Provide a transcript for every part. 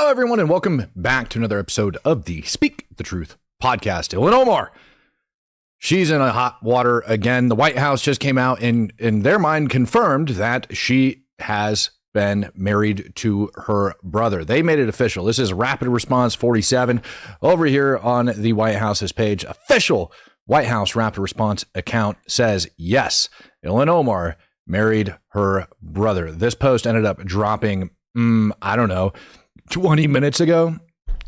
Hello, everyone, and welcome back to another episode of the Speak the Truth podcast. Ilhan Omar, she's in a hot water again. The White House just came out and, in their mind, confirmed that she has been married to her brother. They made it official. This is Rapid Response 47 over here on the White House's page. Official White House Rapid Response account says, yes, Ilhan Omar married her brother. This post ended up dropping, I don't know, 20 minutes ago,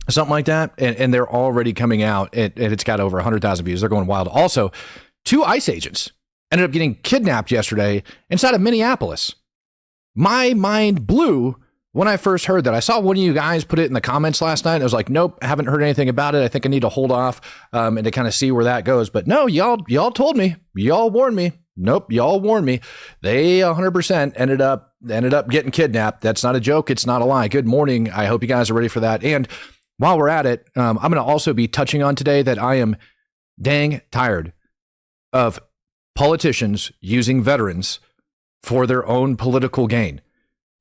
something like that. And they're already coming out, and it's got over 100,000 views. They're going wild. Also, 2 ICE agents ended up getting kidnapped yesterday inside of Minneapolis. My mind blew when I first heard that. I saw one of you guys put it in the comments last night. I was like, nope, haven't heard anything about it. I think I need to hold off and to kind of see where that goes. But no, y'all told me. Y'all warned me. Nope, y'all warned me. They 100% ended up getting kidnapped. That's not a joke. It's not a lie. Good morning. I hope you guys are ready for that. And while we're at it, I'm going to also be touching on today that I am dang tired of politicians using veterans for their own political gain.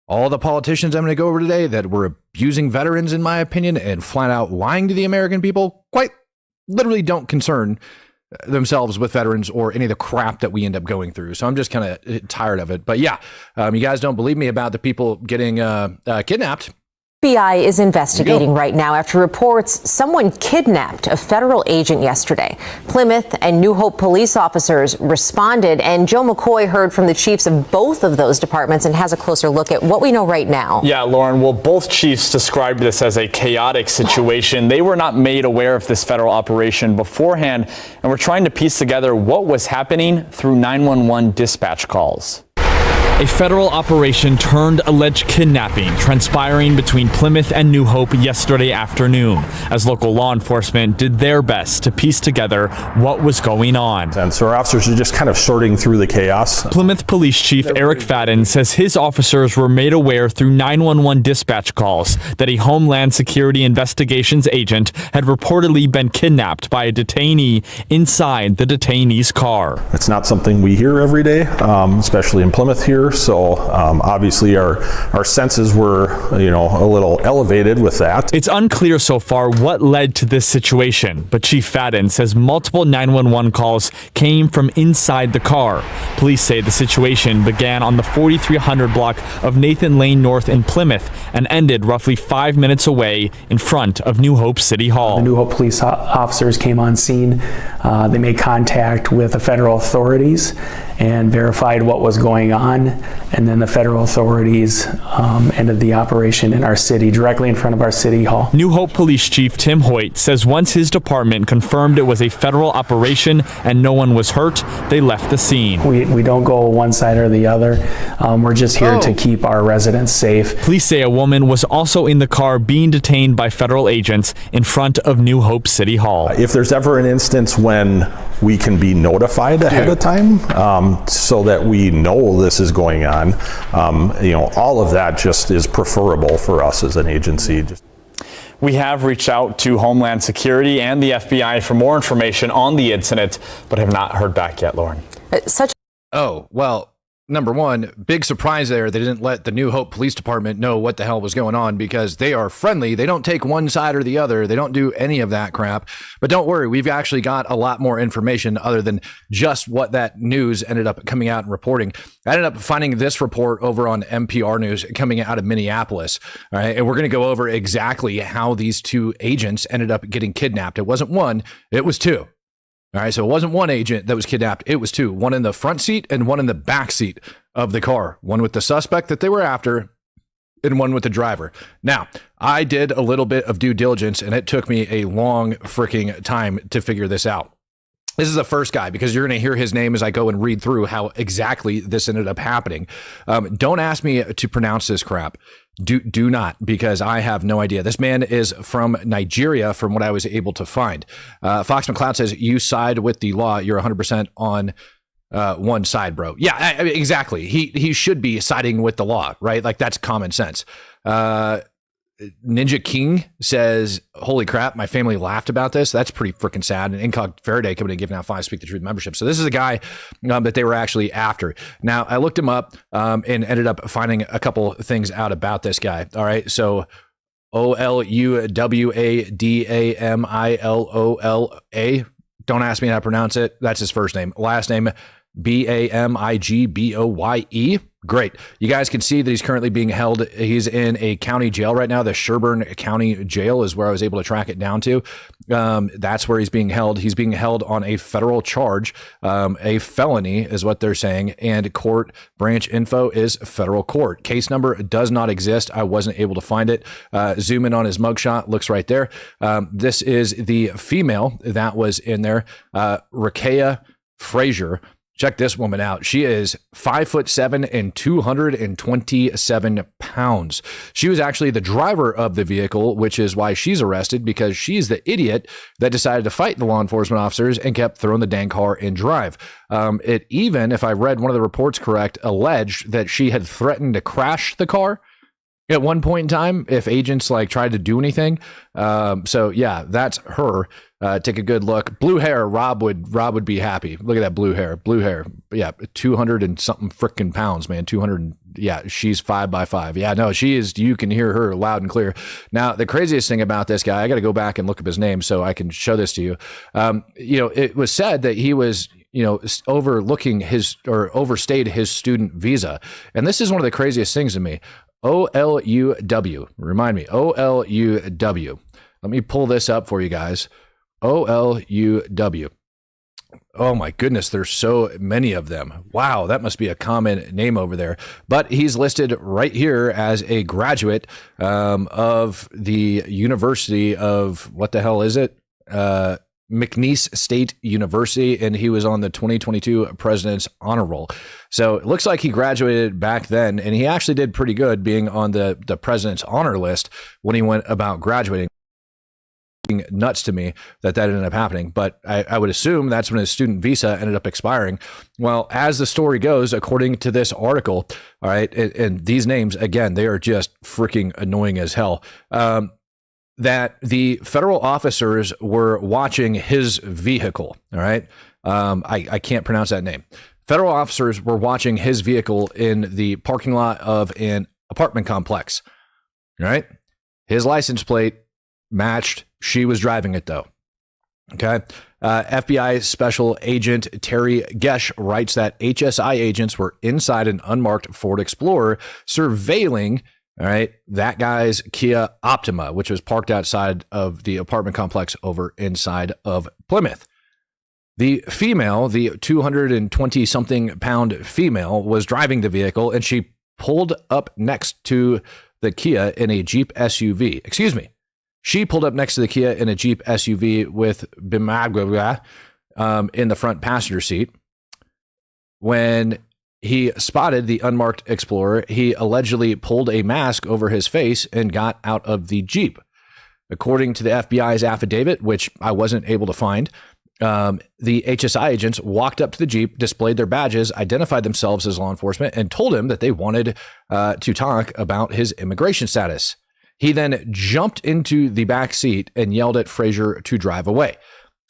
All the politicians I'm going to go over today that were abusing veterans, in my opinion, and flat out lying to the American people, quite literally don't concern themselves with veterans or any of the crap that we end up going through. So I'm just kind of tired of it. But yeah, you guys don't believe me about the people getting kidnapped. FBI is investigating right now after reports someone kidnapped a federal agent yesterday. Plymouth and New Hope police officers responded, and Joe McCoy heard from the chiefs of both of those departments and has a closer look at what we know right now. Yeah, Lauren, well, both chiefs described this as a chaotic situation. They were not made aware of this federal operation beforehand, and were trying to piece together what was happening through 911 dispatch calls. A federal operation turned alleged kidnapping transpiring between Plymouth and New Hope yesterday afternoon, as local law enforcement did their best to piece together what was going on. And so our officers are just kind of sorting through the chaos. Plymouth Police Chief Eric Fadden says his officers were made aware through 911 dispatch calls that a Homeland Security Investigations agent had reportedly been kidnapped by a detainee inside the detainee's car. It's not something we hear every day, especially in Plymouth here. So obviously our senses were, a little elevated with that. It's unclear so far what led to this situation, but Chief Fadden says multiple 911 calls came from inside the car. Police say the situation began on the 4300 block of Nathan Lane North in Plymouth and ended roughly 5 minutes away in front of New Hope City Hall. The New Hope police officers came on scene. They made contact with the federal authorities and verified what was going on. And then the federal authorities ended the operation in our city, directly in front of our city hall. New Hope Police Chief Tim Hoyt says once his department confirmed it was a federal operation and no one was hurt, they left the scene. We don't go one side or the other. We're just here to keep our residents safe. Police say a woman was also in the car being detained by federal agents in front of New Hope City Hall. If there's ever an instance when we can be notified ahead of time so that we know this is going on, all of that just is preferable for us as an agency. We have reached out to Homeland Security and the FBI for more information on the incident, but have not heard back yet, Lauren. Number one, big surprise there. They didn't let the New Hope Police Department know what the hell was going on because they are friendly. They don't take one side or the other. They don't do any of that crap. But don't worry, we've actually got a lot more information other than just what that news ended up coming out and reporting. I ended up finding this report over on NPR News coming out of Minneapolis. All right, and we're going to go over exactly how these 2 agents ended up getting kidnapped. It wasn't one, it was 2. All right, so it wasn't one agent that was kidnapped. It was 2, one in the front seat and one in the back seat of the car, one with the suspect that they were after and one with the driver. Now, I did a little bit of due diligence, and it took me a long freaking time to figure this out. This is the first guy, because you're going to hear his name as I go and read through how exactly this ended up happening. Don't ask me to pronounce this crap. Do not, because I have no idea. This man is from Nigeria, from what I was able to find. Fox McCloud says, you side with the law. You're 100% on one side, bro. Yeah, I mean, exactly. He should be siding with the law, right? Like, that's common sense. Ninja King says, holy crap, my family laughed about this. That's pretty freaking sad. And Incog Faraday coming to give out 5 Speak the Truth membership. So this is a guy that they were actually after. Now, I looked him up and ended up finding a couple things out about this guy. All right. So Oluwadamilola. Don't ask me how to pronounce it. That's his first name. Last name, Bamigboye. Great. You guys can see that he's currently being held. He's in a county jail right now. The Sherburne County Jail is where I was able to track it down to. That's where he's being held. He's being held on a federal charge. A felony is what they're saying. And court branch info is federal court. Case number does not exist. I wasn't able to find it. Zoom in on his mugshot. Looks right there. This is the female that was in there. Rakea Frazier. Check this woman out. She is 5'7" and 227 pounds. She was actually the driver of the vehicle, which is why she's arrested, because she's the idiot that decided to fight the law enforcement officers and kept throwing the dang car in drive. It even, if I read one of the reports correct, alleged that she had threatened to crash the car at one point in time if agents tried to do anything. So yeah, that's her. Take a good look. Blue hair. Rob would be happy. Look at that blue hair. Yeah. 200 and something freaking pounds, man. 200. Yeah. She's 5'5". Yeah, no, she is. You can hear her loud and clear. Now, the craziest thing about this guy, I got to go back and look up his name so I can show this to you. It was said that he was, overstayed his student visa. And this is one of the craziest things to me. OLUW. Remind me. OLUW. Let me pull this up for you guys. OLUW. Oh my goodness, there's so many of them. Wow, that must be a common name over there. But he's listed right here as a graduate of the University of, what the hell is it? McNeese State University, and he was on the 2022 President's Honor Roll. So it looks like he graduated back then, and he actually did pretty good being on the President's Honor list when he went about graduating. Nuts to me that ended up happening, but I would assume that's when his student visa ended up expiring. Well, as the story goes, according to this article, all right, and these names, again, they are just freaking annoying as hell, that the federal officers were watching his vehicle, all right? I can't pronounce that name. Federal officers were watching his vehicle in the parking lot of an apartment complex, all right? His license plate matched. She was driving it, though. Okay. FBI Special Agent Terry Gesh writes that HSI agents were inside an unmarked Ford Explorer surveilling, all right, that guy's Kia Optima, which was parked outside of the apartment complex over inside of Plymouth. The female, the 220-something pound female, was driving the vehicle, and she pulled up next to the Kia in a Jeep SUV. Excuse me. She pulled up next to the Kia in a Jeep SUV with Bimagwa in the front passenger seat. When he spotted the unmarked Explorer, he allegedly pulled a mask over his face and got out of the Jeep. According to the FBI's affidavit, which I wasn't able to find, the HSI agents walked up to the Jeep, displayed their badges, identified themselves as law enforcement, and told him that they wanted to talk about his immigration status. He then jumped into the back seat and yelled at Frazier to drive away.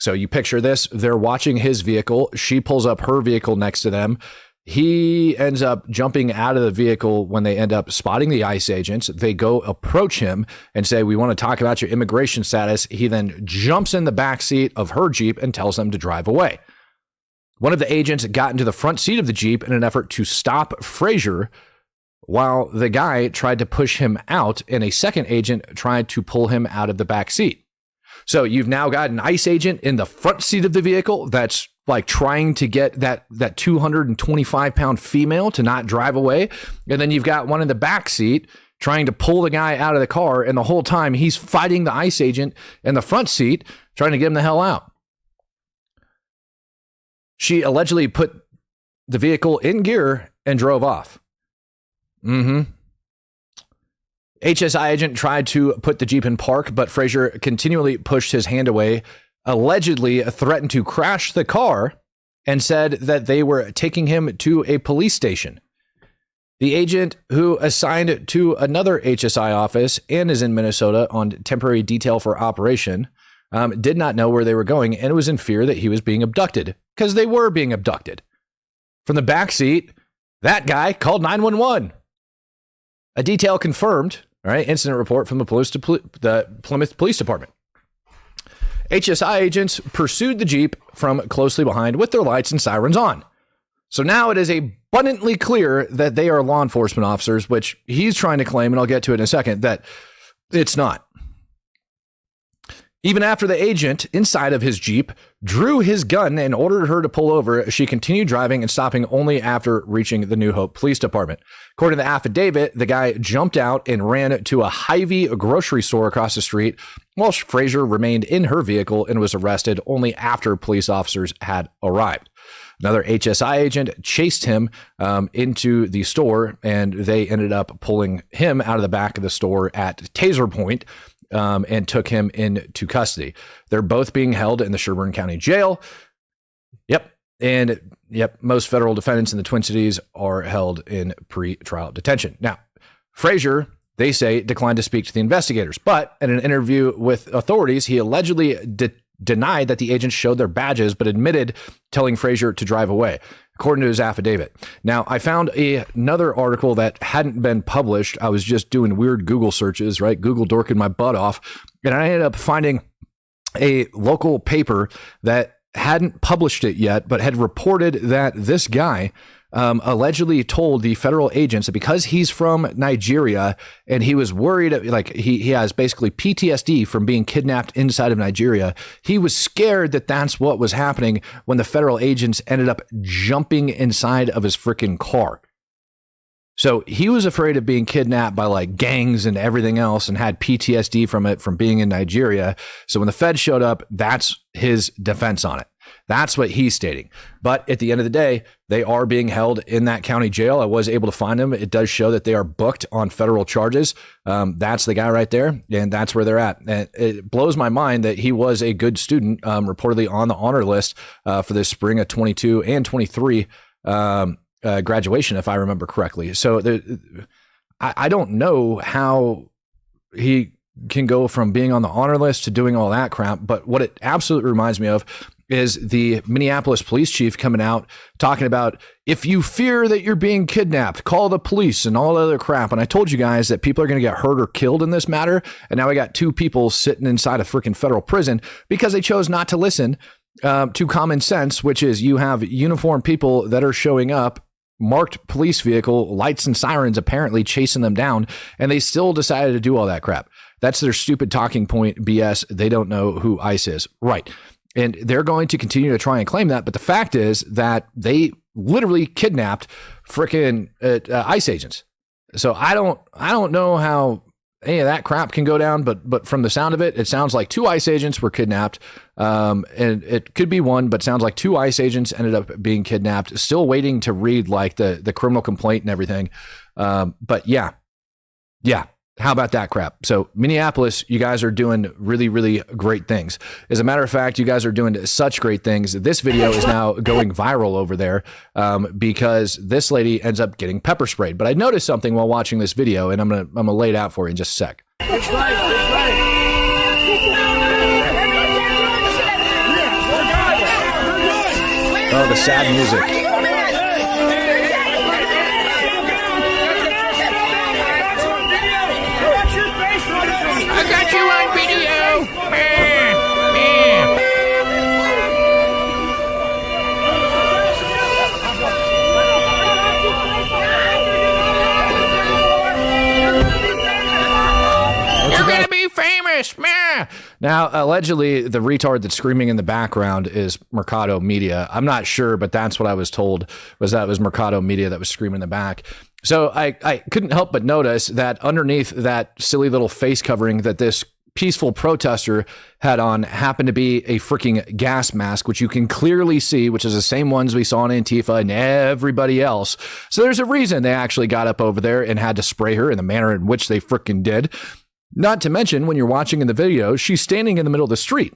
So you picture this. They're watching his vehicle. She pulls up her vehicle next to them. He ends up jumping out of the vehicle when they end up spotting the ICE agents. They go approach him and say, "We want to talk about your immigration status." He then jumps in the back seat of her Jeep and tells them to drive away. One of the agents got into the front seat of the Jeep in an effort to stop Frazier, while the guy tried to push him out, and a second agent tried to pull him out of the back seat. So you've now got an ICE agent in the front seat of the vehicle that's trying to get that 225-pound female to not drive away. And then you've got one in the back seat trying to pull the guy out of the car. And the whole time he's fighting the ICE agent in the front seat, trying to get him the hell out. She allegedly put the vehicle in gear and drove off. HSI agent tried to put the Jeep in park, but Frazier continually pushed his hand away, allegedly threatened to crash the car, and said that they were taking him to a police station. The agent, who assigned to another HSI office and is in Minnesota on temporary detail for operation, did not know where they were going and was in fear that he was being abducted, because they were being abducted. From the back seat, that guy called 911. A detail confirmed All right, incident report from the Plymouth Police Department. HSI agents pursued the Jeep from closely behind with their lights and sirens on. So now it is abundantly clear that they are law enforcement officers, which he's trying to claim, and I'll get to it in a second, that it's not. Even after the agent inside of his Jeep drew his gun and ordered her to pull over, she continued driving and stopping only after reaching the New Hope Police Department. According to the affidavit, the guy jumped out and ran to a Hy-Vee grocery store across the street, while Frazier remained in her vehicle and was arrested only after police officers had arrived. Another HSI agent chased him into the store, and they ended up pulling him out of the back of the store at taser point and took him into custody. They're both being held in the Sherburne County Jail. Most federal defendants in the Twin Cities are held in pre-trial detention. Now, Frazier, they say, declined to speak to the investigators, but in an interview with authorities, he allegedly denied that the agents showed their badges, but admitted telling Frazier to drive away, according to his affidavit. Now, I found another article that hadn't been published. I was just doing weird Google searches, right? Google dorking my butt off. And I ended up finding a local paper that hadn't published it yet, but had reported that this guy allegedly told the federal agents that because he's from Nigeria and he was worried, like he has basically PTSD from being kidnapped inside of Nigeria, he was scared that that's what was happening when the federal agents ended up jumping inside of his freaking car. So he was afraid of being kidnapped by like gangs and everything else and had PTSD from it, from being in Nigeria. So when the Fed showed up, that's his defense on it. That's what he's stating. But at the end of the day, they are being held in that county jail. I was able to find them. It does show that they are booked on federal charges. That's the guy right there, and that's where they're at. And it blows my mind that he was a good student, reportedly on the honor list for this spring of 22 and 23 graduation, if I remember correctly. So I don't know how he can go from being on the honor list to doing all that crap. But what it absolutely reminds me of is the Minneapolis police chief coming out talking about, if you fear that you're being kidnapped, call the police and all that other crap. And I told you guys that people are going to get hurt or killed in this matter. And now we got two people sitting inside a freaking federal prison because they chose not to listen to common sense, which is you have uniformed people that are showing up, marked police vehicle, lights and sirens apparently chasing them down, and they still decided to do all that crap. That's their stupid talking point BS. They don't know who ICE is. Right. And they're going to continue to try and claim that. But the fact is that they literally kidnapped freaking ICE agents. So I don't know how any of that crap can go down. But from the sound of it, it sounds like two ICE agents were kidnapped. And it could be one, but sounds like two ICE agents ended up being kidnapped. Still waiting to read like the criminal complaint and everything. But yeah. How about that crap? So Minneapolis, you guys are doing really, really great things. As a matter of fact, you guys are doing such great things. This video is now going viral over there because this lady ends up getting pepper sprayed. But I noticed something while watching this video, and I'm gonna lay it out for you in just a sec. Oh, the sad music. Now, allegedly, the retard that's screaming in the background is Mercado Media. I'm not sure, but that's what I was told, was that it was Mercado Media that was screaming in the back. So I couldn't help but notice that underneath that silly little face covering that this peaceful protester had on happened to be a freaking gas mask, which you can clearly see, which is the same ones we saw in Antifa and everybody else. So there's a reason they actually got up over there and had to spray her in the manner in which they freaking did. Not to mention, when you're watching in the video, she's standing in the middle of the street.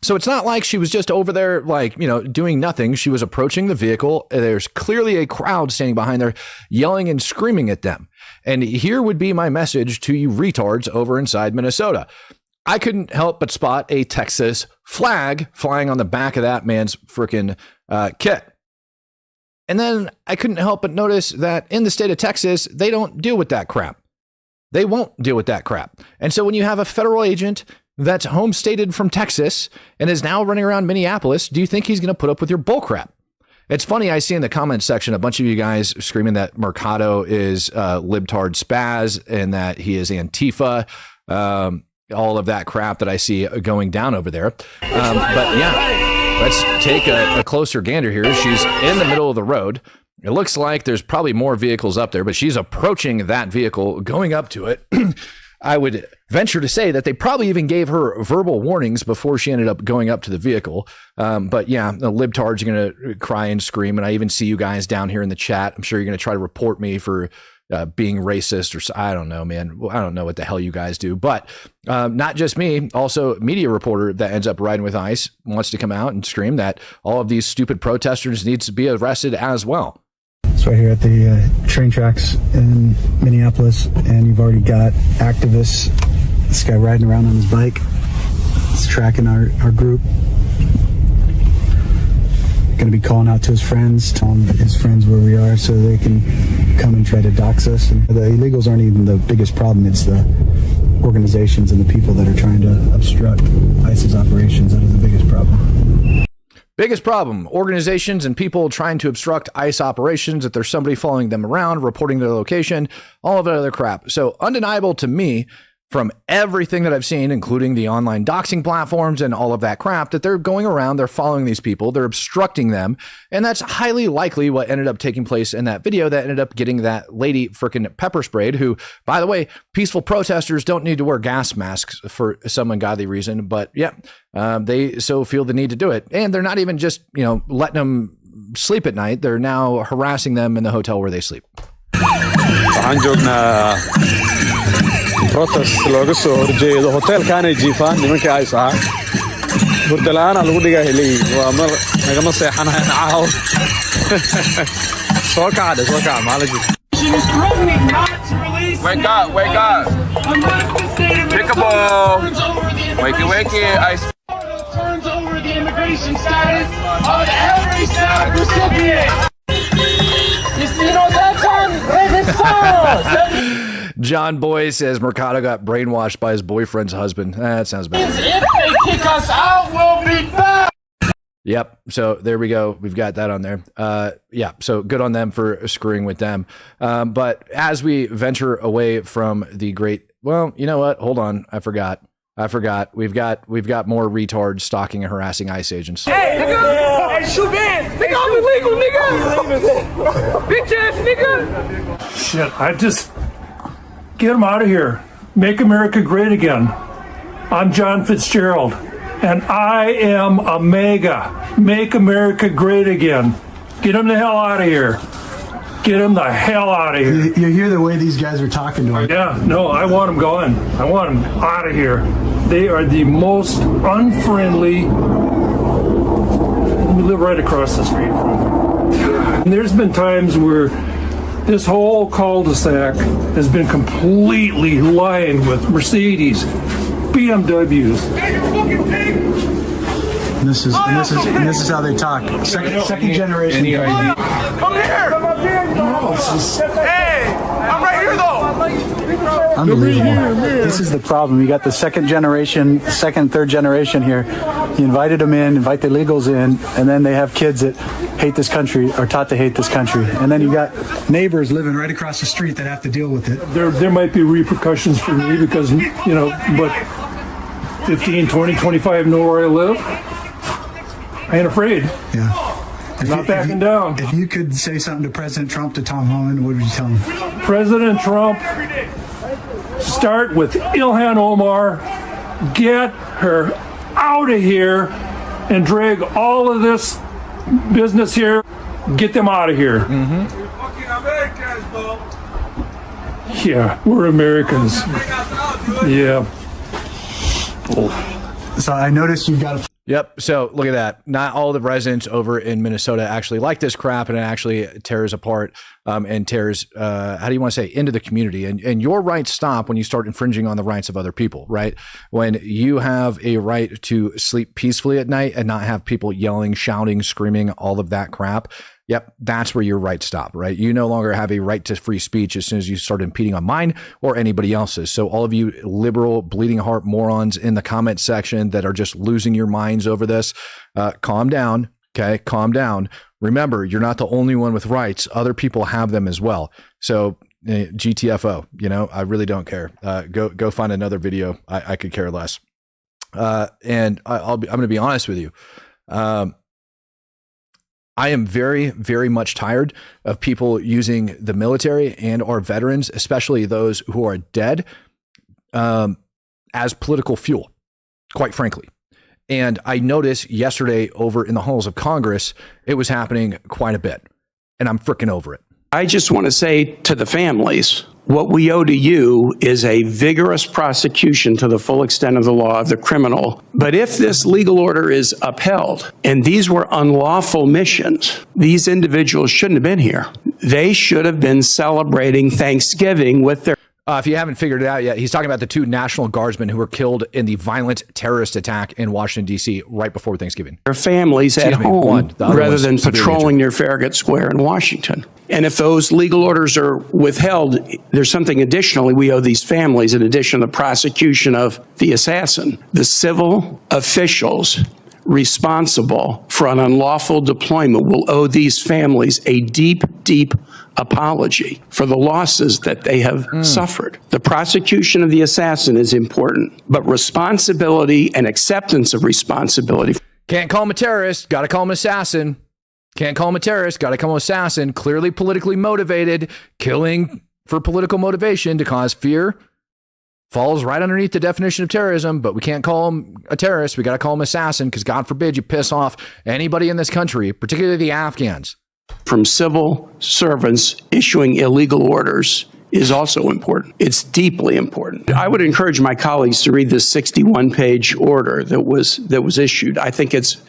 So it's not like she was just over there, like, doing nothing. She was approaching the vehicle. There's clearly a crowd standing behind there yelling and screaming at them. And here would be my message to you retards over inside Minnesota. I couldn't help but spot a Texas flag flying on the back of that man's freaking kit. And then I couldn't help but notice that in the state of Texas, they don't deal with that crap. They won't deal with that crap. And so when you have a federal agent that's homestated from Texas and is now running around Minneapolis, do you think he's going to put up with your bull crap? It's funny, I see in the comments section a bunch of you guys screaming that Mercado is libtard spaz and that he is Antifa, all of that crap that I see going down over there. But yeah, let's take a closer gander here. She's in the middle of the road. It looks like there's probably more vehicles up there, but she's approaching that vehicle, going up to it. I would venture to say that they probably even gave her verbal warnings before she ended up going up to the vehicle. But yeah, the libtards are going to cry and scream. And I even see you guys down here in the chat. I'm sure you're going to try to report me for being racist or I don't know, man. I don't know what the hell you guys do, but not just me. Also, a media reporter that ends up riding with ICE wants to come out and scream that all of these stupid protesters needs to be arrested as well. It's right here at the train tracks in Minneapolis, and you've already got activists. This guy riding around on his bike. He's tracking our group. Going to be calling out to his friends, telling his friends where we are so they can come and try to dox us. And the illegals aren't even the biggest problem. It's the organizations and the people that are trying to obstruct ICE's operations that are the biggest problem. Biggest problem, organizations and people trying to obstruct ICE operations. If there's somebody following them around, reporting their location, all of that other crap. So undeniable to me from everything that I've seen, including the online doxing platforms and all of that crap, that they're going around, they're following these people, they're obstructing them. And that's highly likely what ended up taking place in that video that ended up getting that lady freaking pepper sprayed, who, by the way, peaceful protesters don't need to wear gas masks for some ungodly reason. But yeah, they so feel the need to do it. And they're not even just, letting them sleep at night. They're now harassing them in the hotel where they sleep. protest looga soo horjeedo hotelkaanay jiifaan nimanka ay saar hurda la'aana lagu dhigaa helay waa mar nagama seexanahay caaw soo kaca maalaji wake up pick a ball wakey ice turns over the immigration status of every status recipient. You know that time John Boy says Mercado got brainwashed by his boyfriend's husband. That sounds bad. If they kick us out, we'll be back. Yep. So there we go. We've got that on there. Yeah. So good on them for screwing with them. But as we venture away from the great, well, you know what? Hold on. I forgot. We've got more retards stalking and harassing ICE agents. Hey, nigga! Hey, shoot man! Nigga, I'm illegal, nigga! Bitch ass nigga! Shit, I just get him out of here. Make America great again. I'm John Fitzgerald, and I am a MAGA. Make America great again. Get him the hell out of here. Get him the hell out of here. You hear the way these guys are talking to him. Yeah, no, I want them gone. I want them out of here. They are the most unfriendly. We live right across the street from them. And there's been times where this whole cul-de-sac has been completely lined with Mercedes, BMWs. And this is how they talk. Second generation. Come here! Hey! I'm right here though! Unbelievable. This is the problem. You got the second, third generation here. You invited them in, invite the illegals in, and then they have kids that hate this country, are taught to hate this country. And then you got neighbors living right across the street that have to deal with it. There might be repercussions for me because, but 15, 20, 25 know where I live. I ain't afraid. Yeah. Not backing down. If you could say something to President Trump, to Tom Holland, what would you tell him? President Trump, start with Ilhan Omar, get her out of here and drag all of this business here, get them out of here. Mm-hmm. Fucking Americans, bro. Yeah, we're Americans. Yeah. So I noticed you've got a... Yep. So look at that. Not all the residents over in Minnesota actually like this crap, and it actually tears apart and tears, how do you want to say, into the community. And your rights stop when you start infringing on the rights of other people, right? When you have a right to sleep peacefully at night and not have people yelling, shouting, screaming, all of that crap. Yep, that's where your rights stop, right? You no longer have a right to free speech as soon as you start impeding on mine or anybody else's. So all of you liberal, bleeding heart morons in the comment section that are just losing your minds over this, calm down, okay? Calm down. Remember, you're not the only one with rights. Other people have them as well. So GTFO, I really don't care. Go find another video. I could care less. And I'm going to be honest with you. I am very, very much tired of people using the military and our veterans, especially those who are dead, as political fuel, quite frankly. And I noticed yesterday over in the halls of Congress, it was happening quite a bit. And I'm freaking over it. I just want to say to the families, what we owe to you is a vigorous prosecution to the full extent of the law of the criminal. But if this legal order is upheld, and these were unlawful missions, these individuals shouldn't have been here. They should have been celebrating Thanksgiving with their... If you haven't figured it out yet, he's talking about the 2 National Guardsmen who were killed in the violent terrorist attack in Washington, D.C. right before Thanksgiving. Their families at home rather than patrolling near Farragut Square in Washington. And if those legal orders are withheld, there's something additionally we owe these families in addition to the prosecution of the assassin. The civil officials responsible for an unlawful deployment will owe these families a deep, deep apology for the losses that they have suffered. The prosecution of the assassin is important, but responsibility and acceptance of responsibility. Can't call him a terrorist, got to call him an assassin. Can't call him a terrorist, got to call him an assassin. Clearly politically motivated, killing for political motivation to cause fear. Falls right underneath the definition of terrorism, but we can't call him a terrorist. We got to call him assassin because God forbid you piss off anybody in this country, particularly the Afghans. From civil servants issuing illegal orders is also important. It's deeply important. I would encourage my colleagues to read this 61-page order that was issued. I think it's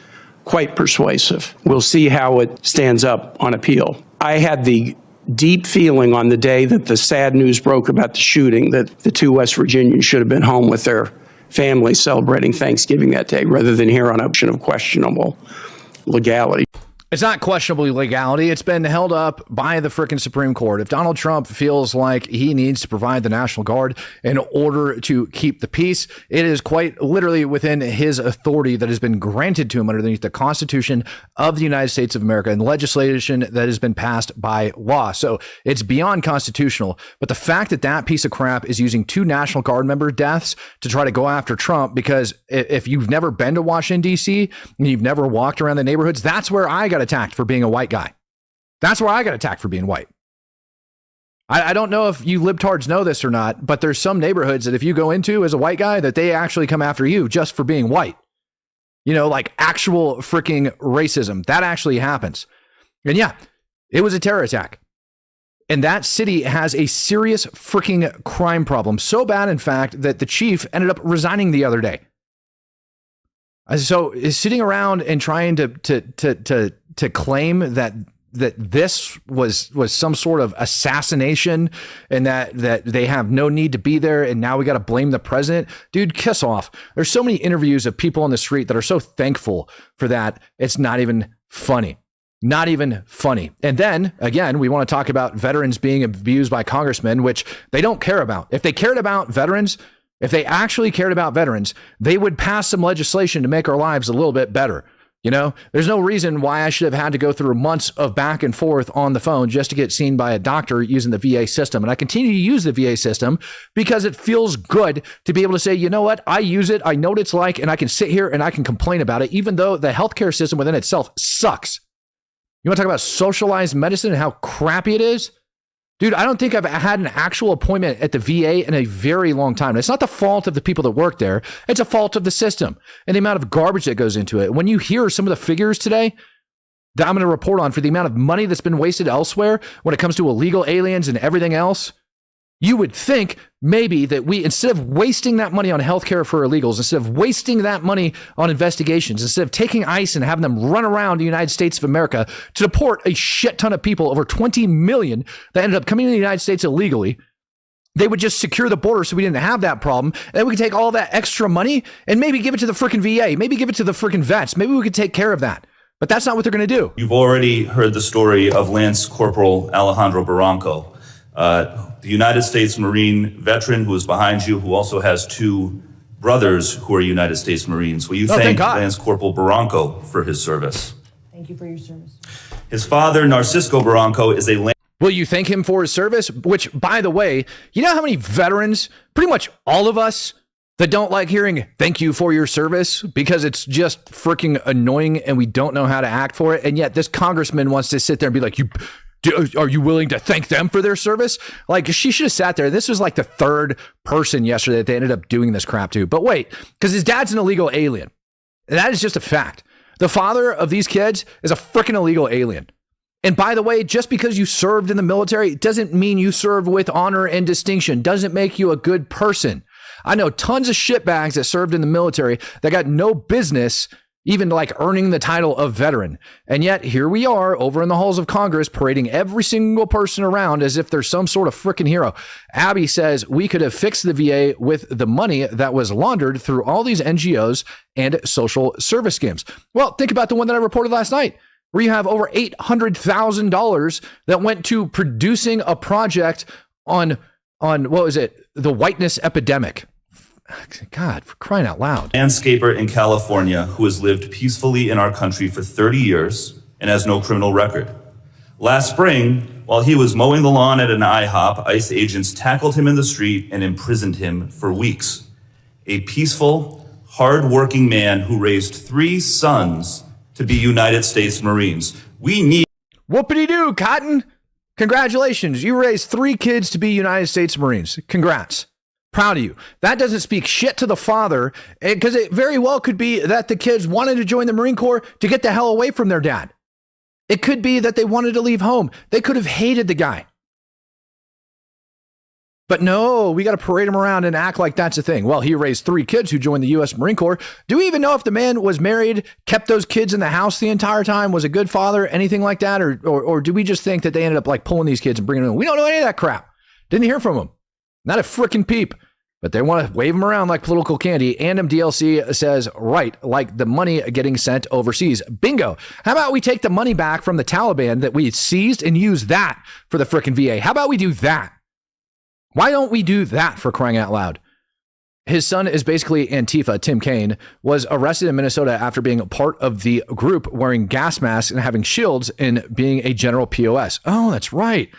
quite persuasive. We'll see how it stands up on appeal. I had the deep feeling on the day that the sad news broke about the shooting that the 2 West Virginians should have been home with their families celebrating Thanksgiving that day rather than here on option of questionable legality. It's not questionable legality. It's been held up by the frickin' Supreme Court. If Donald Trump feels like he needs to provide the National Guard in order to keep the peace, it is quite literally within his authority that has been granted to him underneath the Constitution of the United States of America and legislation that has been passed by law. So it's beyond constitutional. But the fact that that piece of crap is using 2 National Guard member deaths to try to go after Trump, because if you've never been to Washington, D.C., and you've never walked around the neighborhoods, that's where I got attacked for being a white guy. That's where I got attacked for being white. I don't know if you libtards know this or not, but there's some neighborhoods that if you go into as a white guy, that they actually come after you just for being white. Like actual freaking racism. That actually happens. And yeah, it was a terror attack. And that city has a serious freaking crime problem. So bad, in fact, that the chief ended up resigning the other day. So is sitting around and trying to claim that this was some sort of assassination and that they have no need to be there and now we got to blame the president. Dude, kiss off. There's so many interviews of people on the street that are so thankful for that. It's not even funny. Not even funny. And then again, we want to talk about veterans being abused by congressmen, which they don't care about. If they cared about veterans, if they actually cared about veterans, they would pass some legislation to make our lives a little bit better. There's no reason why I should have had to go through months of back and forth on the phone just to get seen by a doctor using the VA system. And I continue to use the VA system because it feels good to be able to say, you know what, I use it, I know what it's like, and I can sit here and I can complain about it, even though the healthcare system within itself sucks. You want to talk about socialized medicine and how crappy it is? Dude, I don't think I've had an actual appointment at the VA in a very long time. And it's not the fault of the people that work there. It's a fault of the system and the amount of garbage that goes into it. When you hear some of the figures today that I'm going to report on for the amount of money that's been wasted elsewhere when it comes to illegal aliens and everything else, you would think maybe that we, instead of wasting that money on healthcare for illegals, instead of wasting that money on investigations, instead of taking ICE and having them run around the United States of America to deport a shit ton of people, over 20 million that ended up coming to the United States illegally, they would just secure the border so we didn't have that problem. And then we could take all that extra money and maybe give it to the freaking VA, maybe give it to the freaking vets. Maybe we could take care of that. But that's not what they're going to do. You've already heard the story of Lance Corporal Alejandro Barranco, the United States Marine veteran who is behind you, who also has two brothers who are United States Marines. Will you thank Lance Corporal Barranco for his service? Thank you for your service. His father, Narcisco Barranco, is a Will you thank him for his service? Which, by the way, you know how many veterans, pretty much all of us, that don't like hearing thank you for your service because it's just freaking annoying and we don't know how to act for it. And yet this congressman wants to sit there and be like, are you willing to thank them for their service? Like, she should have sat there. This was like the third person yesterday that they ended up doing this crap to. But wait, because his dad's an illegal alien. That is just a fact. The father of these kids is a freaking illegal alien. And by the way, just because you served in the military doesn't mean you served with honor and distinction. Doesn't make you a good person. I know tons of shitbags that served in the military that got no business even like earning the title of veteran. And yet here we are over in the halls of Congress parading every single person around as if they're some sort of freaking hero. Abby says we could have fixed the VA with the money that was laundered through all these NGOs and social service scams. Well, think about the one that I reported last night, where you have over $800,000 that went to producing a project on what was it? The whiteness epidemic. God, for crying out loud. landscaper in California who has lived peacefully in our country for 30 years and has no criminal record. Last spring, while he was mowing the lawn at an IHOP, ICE agents tackled him in the street and imprisoned him for weeks. A peaceful, hard-working man who raised 3 sons to be United States Marines. We need... Whoopity-doo, Cotton. Congratulations. You raised 3 kids to be United States Marines. Congrats. Proud of you. That doesn't speak shit to the father, because it very well could be that the kids wanted to join the Marine Corps to get the hell away from their dad. It could be that they wanted to leave home. They could have hated the guy. But no, we got to parade him around and act like that's a thing. Well, he raised 3 kids who joined the U.S. Marine Corps. Do we even know if the man was married, kept those kids in the house the entire time, was a good father, anything like that? Or do we just think that they ended up like pulling these kids and bringing them in? We don't know any of that crap. Didn't hear from them. Not a freaking peep. But they want to wave them around like political candy. And MDLC says, right, like the money getting sent overseas. Bingo. How about we take the money back from the Taliban that we seized and use that for the freaking VA? How about we do that? Why don't we do that, for crying out loud? His son is basically Antifa. Tim Kaine was arrested in Minnesota after being a part of the group wearing gas masks and having shields and being a general POS. Oh, that's right.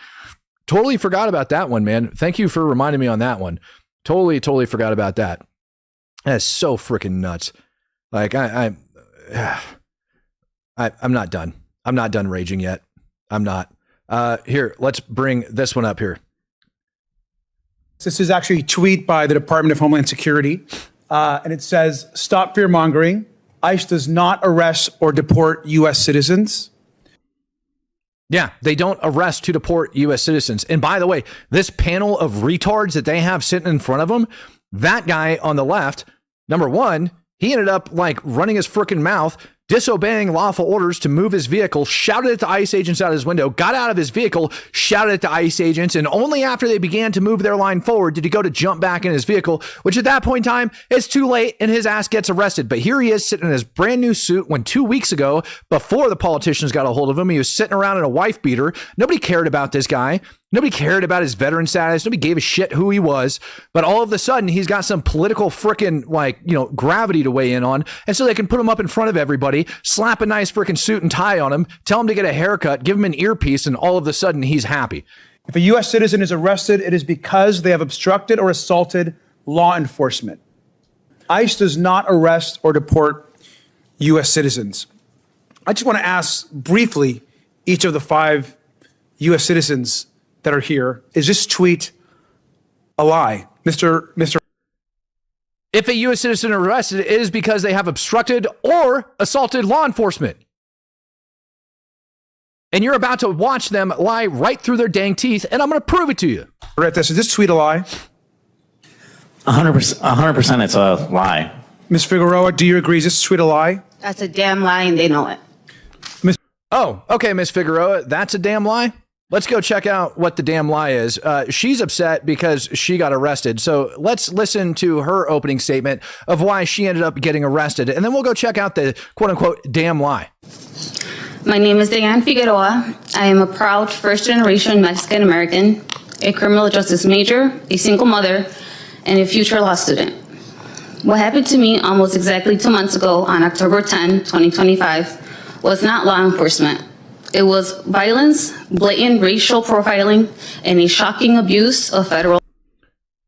Totally forgot about that one, man. Thank you for reminding me on that one. Totally forgot about that. That's so freaking nuts. Like I'm not done. I'm not done raging yet. I'm not. Here, let's bring this one up here. This is actually a tweet by the Department of Homeland Security, and it says, "Stop fear-mongering. ICE does not arrest or deport U.S. citizens." Yeah, they don't arrest to deport U.S. citizens. And by the way, this panel of retards that they have sitting in front of them, that guy on the left, number one, he ended up like running his freaking mouth, disobeying lawful orders to move his vehicle, shouted at the ICE agents out of his window, got out of his vehicle, shouted at the ICE agents, and only after they began to move their line forward did he go to jump back in his vehicle, which at that point in time, it's too late and his ass gets arrested. But here he is sitting in his brand new suit when 2 weeks ago, before the politicians got a hold of him, he was sitting around in a wife beater. Nobody cared about this guy. Nobody cared about his veteran status. Nobody gave a shit who he was. But all of a sudden, he's got some political freaking, gravity to weigh in on. And so they can put him up in front of everybody, slap a nice freaking suit and tie on him, tell him to get a haircut, give him an earpiece, and all of a sudden, he's happy. If a U.S. citizen is arrested, it is because they have obstructed or assaulted law enforcement. ICE does not arrest or deport U.S. citizens. I just want to ask briefly each of the 5 U.S. citizens that are here, is this tweet a lie? Mr. If a U.S. citizen is arrested, it is because they have obstructed or assaulted law enforcement. And you're about to watch them lie right through their dang teeth, and I'm going to prove it to you. Right, is this tweet a lie? 100% it's a lie. Ms. Figueroa, do you agree? Is this tweet a lie? That's a damn lie, and they know it. Oh, okay, Ms. Figueroa, that's a damn lie? Let's go check out what the damn lie is. She's upset because she got arrested. So let's listen to her opening statement of why she ended up getting arrested. And then we'll go check out the quote unquote damn lie. My name is Dayanne Figueroa. I am a proud first-generation Mexican American, a criminal justice major, a single mother, and a future law student. What happened to me almost exactly 2 months ago on October 10, 2025, was not law enforcement. It was violence, blatant racial profiling, and a shocking abuse of federal.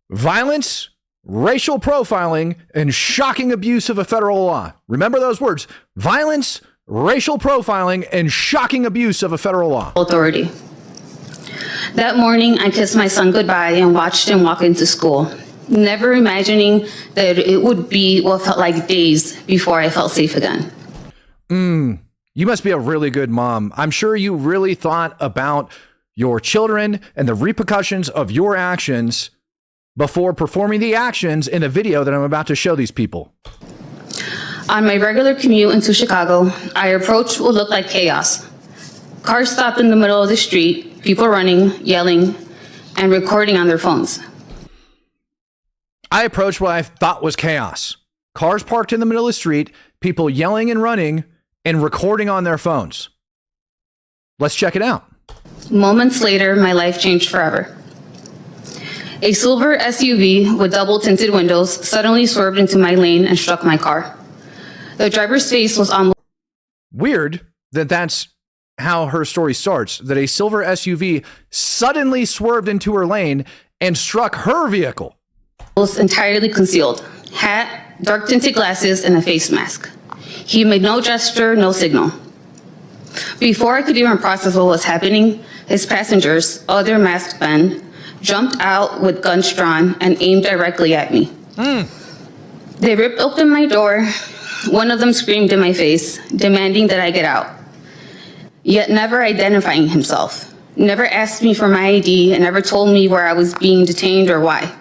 Violence, racial profiling, and shocking abuse of a federal law. Remember those words: violence, racial profiling, and shocking abuse of a federal law. Authority. That morning, I kissed my son goodbye and watched him walk into school, never imagining that it would be what felt like days before I felt safe again. You must be a really good mom. I'm sure you really thought about your children and the repercussions of your actions before performing the actions in a video that I'm about to show these people. On my regular commute into Chicago, I approached what looked like chaos. Cars stopped in the middle of the street, people running, yelling, and recording on their phones. I approached what I thought was chaos. Cars parked in the middle of the street, people yelling and running, and recording on their phones. Let's check it out. Moments later, my life changed forever. A silver SUV with double tinted windows suddenly swerved into my lane and struck my car. The driver's face was on. Weird that that's how her story starts, that a silver SUV suddenly swerved into her lane and struck her vehicle. Was entirely concealed. Hat, dark tinted glasses, and a face mask. He made no gesture, no signal. Before I could even process what was happening, his passengers, other masked men, jumped out with guns drawn and aimed directly at me. They ripped open my door. One of them screamed in my face, demanding that I get out, yet never identifying himself. Never asked me for my ID and never told me where I was being detained or why.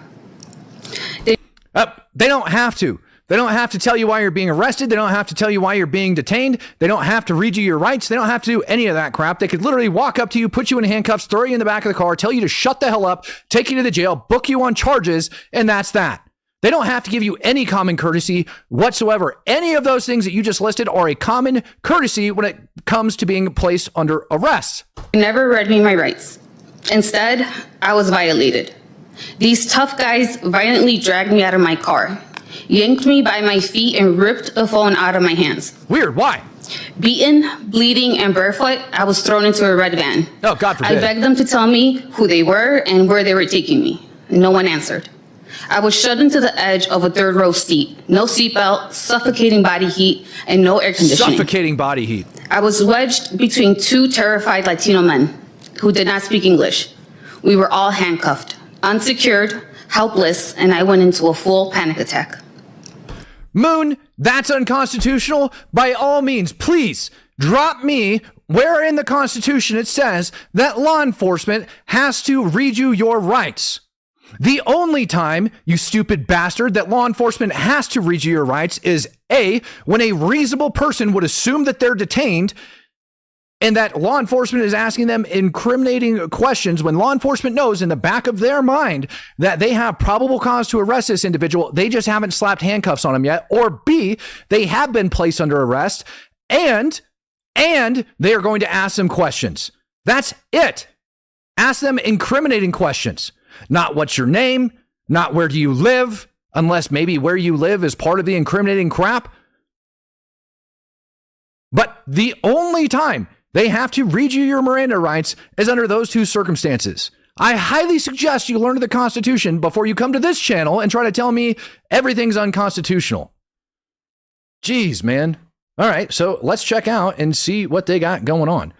They don't have to. They don't have to tell you why you're being arrested. They don't have to tell you why you're being detained. They don't have to read you your rights. They don't have to do any of that crap. They could literally walk up to you, put you in handcuffs, throw you in the back of the car, tell you to shut the hell up, take you to the jail, book you on charges, and that's that. They don't have to give you any common courtesy whatsoever. Any of those things that you just listed are a common courtesy when it comes to being placed under arrest. They never read me my rights. Instead, I was violated. These tough guys violently dragged me out of my car, yanked me by my feet, and ripped the phone out of my hands. Weird, why? Beaten, bleeding, and barefoot, I was thrown into a red van. Oh, God forbid. I begged them to tell me who they were and where they were taking me. No one answered. I was shoved into the edge of a third row seat. No seatbelt, suffocating body heat, and no air conditioning. Suffocating body heat. I was wedged between two terrified Latino men who did not speak English. We were all handcuffed, unsecured, helpless, and I went into a full panic attack. Moon, that's unconstitutional. By all means, please drop me where in the Constitution it says that law enforcement has to read you your rights. The only time, you stupid bastard, that law enforcement has to read you your rights is A, when a reasonable person would assume that they're detained and that law enforcement is asking them incriminating questions, when law enforcement knows in the back of their mind that they have probable cause to arrest this individual. They just haven't slapped handcuffs on him yet. Or B, they have been placed under arrest and they are going to ask them questions. That's it. Ask them incriminating questions. Not what's your name, not where do you live, unless maybe where you live is part of the incriminating crap. But the only time they have to read you your Miranda rights is under those two circumstances. I highly suggest you learn the Constitution before you come to this channel and try to tell me everything's unconstitutional. Jeez, man. All right, so let's check out and see what they got going on.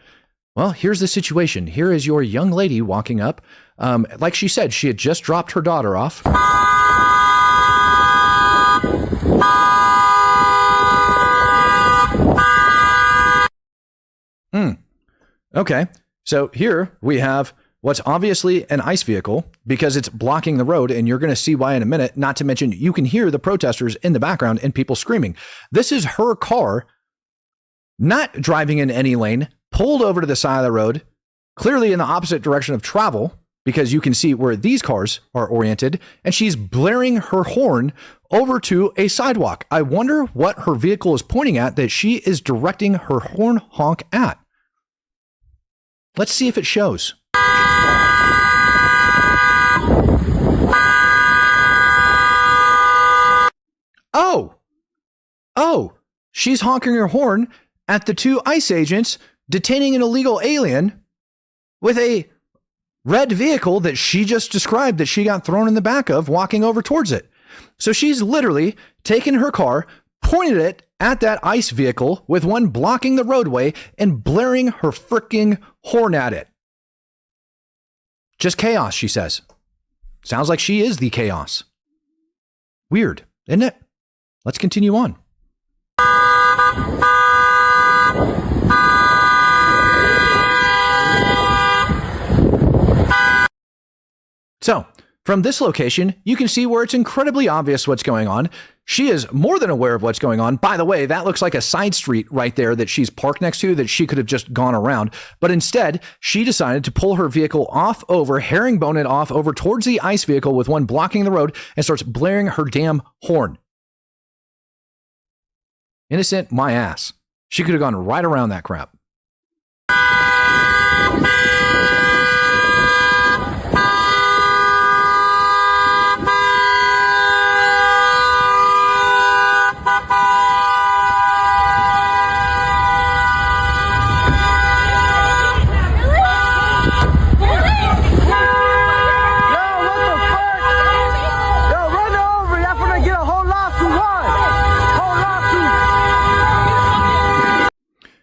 Well, here's the situation. Here is your young lady walking up. Like she said, she had just dropped her daughter off. Okay, so here we have what's obviously an ICE vehicle because it's blocking the road, and you're going to see why in a minute. Not to mention, you can hear the protesters in the background and people screaming. This is her car, not driving in any lane, pulled over to the side of the road, clearly in the opposite direction of travel, because you can see where these cars are oriented, and she's blaring her horn over to a sidewalk. I wonder what her vehicle is pointing at that she is directing her horn honk at. Let's see if it shows. Oh, she's honking her horn at the two ICE agents detaining an illegal alien with a red vehicle that she just described that she got thrown in the back of, walking over towards it. So she's literally taken her car, pointed it at that ICE vehicle with one blocking the roadway and blaring her freaking horn at it. Just chaos, she says. Sounds like she is the chaos. Weird, isn't it? Let's continue on. So, from this location, you can see where it's incredibly obvious what's going on. She is more than aware of what's going on. By the way, that looks like a side street right there that she's parked next to that she could have just gone around. But instead, she decided to pull her vehicle off over, herringbone it off over towards the ICE vehicle with one blocking the road and starts blaring her damn horn. Innocent my ass. She could have gone right around that crap.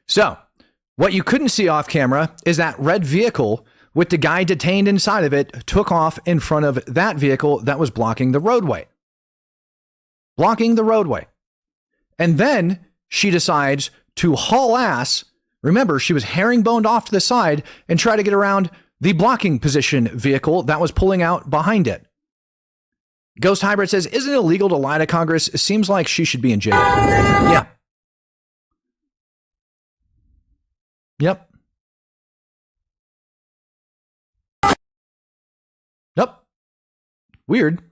So, what you couldn't see off camera is that red vehicle with the guy detained inside of it took off in front of that vehicle that was blocking the roadway. Blocking the roadway. And then she decides to haul ass. Remember, she was herringboned off to the side and try to get around the blocking position vehicle that was pulling out behind it. Ghost Hybrid says, isn't it illegal to lie to Congress? It seems like she should be in jail. Yeah. Yep. Weird.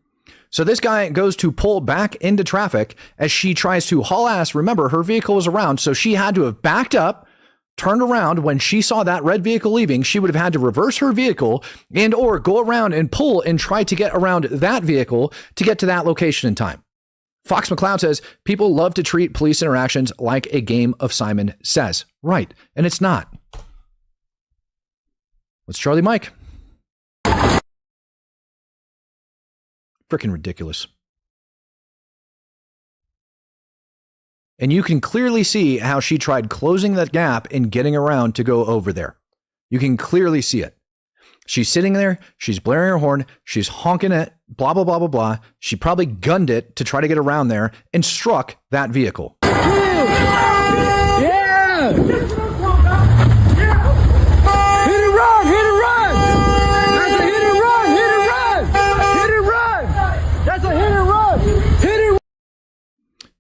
So this guy goes to pull back into traffic as she tries to haul ass. Remember, her vehicle was around, so she had to have backed up, turned around. When she saw that red vehicle leaving, she would have had to reverse her vehicle and or go around and pull and try to get around that vehicle to get to that location in time. Fox McCloud says, people love to treat police interactions like a game of Simon Says. Right, and it's not. What's Charlie Mike? Freaking ridiculous. And you can clearly see how she tried closing that gap and getting around to go over there. You can clearly see it. She's sitting there, she's blaring her horn, she's honking it, blah, blah, blah, blah, blah. She probably gunned it to try to get around there and struck that vehicle. Yeah! Hit and run! Hit and run! That's a hit and run! Hit and run! Hit and run! That's a hit and run! Hit and run!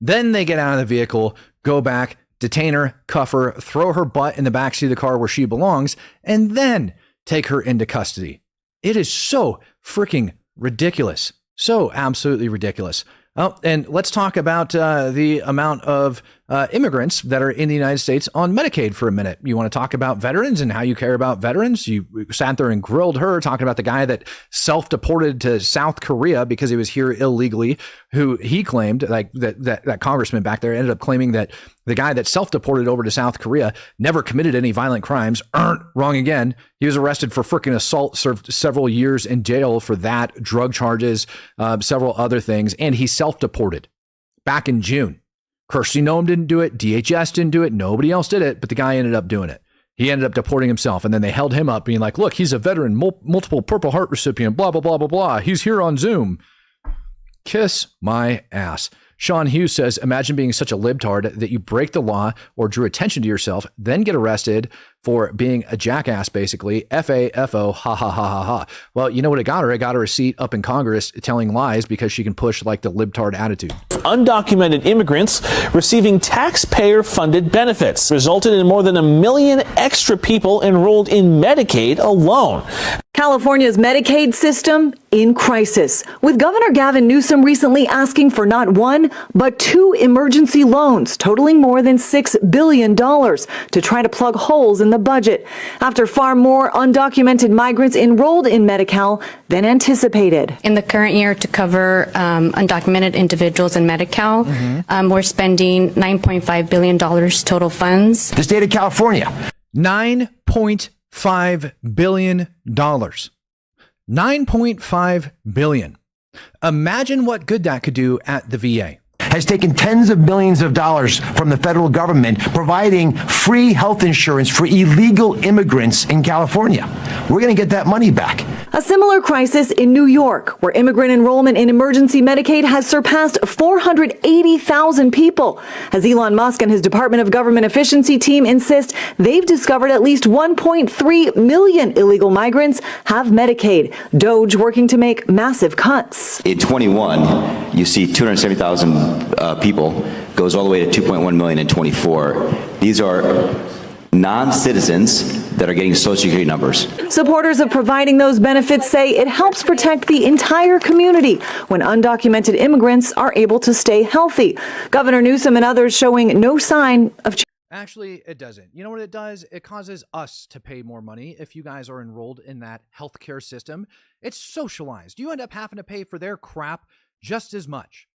Then they get out of the vehicle, go back, detain her, cuff her, throw her butt in the backseat of the car where she belongs, and then take her into custody. It is so freaking ridiculous. So absolutely ridiculous. Oh, and let's talk about the amount of immigrants that are in the United States on Medicaid for a minute. You want to talk about veterans and how you care about veterans? You sat there and grilled her talking about the guy that self-deported to South Korea because he was here illegally, who he claimed, like that congressman back there ended up claiming that the guy that self-deported over to South Korea never committed any violent crimes. Wrong again. He was arrested for freaking assault, served several years in jail for that, drug charges, several other things, and he self-deported back in June. Kirsty Noem didn't do it. DHS didn't do it. Nobody else did it, but the guy ended up doing it. He ended up deporting himself, and then they held him up being like, look, he's a veteran, multiple Purple Heart recipient, blah, blah, blah, blah, blah. He's here on Zoom. Kiss my ass. Sean Hughes says, imagine being such a libtard that you break the law or drew attention to yourself, then get arrested for being a jackass, basically. F-A-F-O, ha, ha, ha, ha, ha. Well, you know what it got her? It got her a seat up in Congress telling lies because she can push like the libtard attitude. Undocumented immigrants receiving taxpayer-funded benefits resulted in more than 1 million extra people enrolled in Medicaid alone. California's Medicaid system in crisis, with Governor Gavin Newsom recently asking for not one, but 2 emergency loans totaling more than $6 billion to try to plug holes in the budget after far more undocumented migrants enrolled in Medi-Cal than anticipated. In the current year, to cover undocumented individuals in Medi-Cal, we're spending $9.5 billion total funds. The state of California. $9.5 billion. $9.5 billion. Imagine what good that could do at the VA. Has taken tens of millions of dollars from the federal government, providing free health insurance for illegal immigrants in California. We're going to get that money back. A similar crisis in New York, where immigrant enrollment in emergency Medicaid has surpassed 480,000 people, as Elon Musk and his Department of Government Efficiency team insist they've discovered at least 1.3 million illegal migrants have Medicaid. Doge working to make massive cuts. In 21, you see 270,000 people, goes all the way to 2.1 million in 24. These are non-citizens that are getting Social Security numbers. Supporters of providing those benefits say it helps protect the entire community when undocumented immigrants are able to stay healthy. Governor Newsom and others showing no sign of change. Actually, it doesn't. You know what it does? It causes us to pay more money if you guys are enrolled in that healthcare system. It's socialized. You end up having to pay for their crap just as much.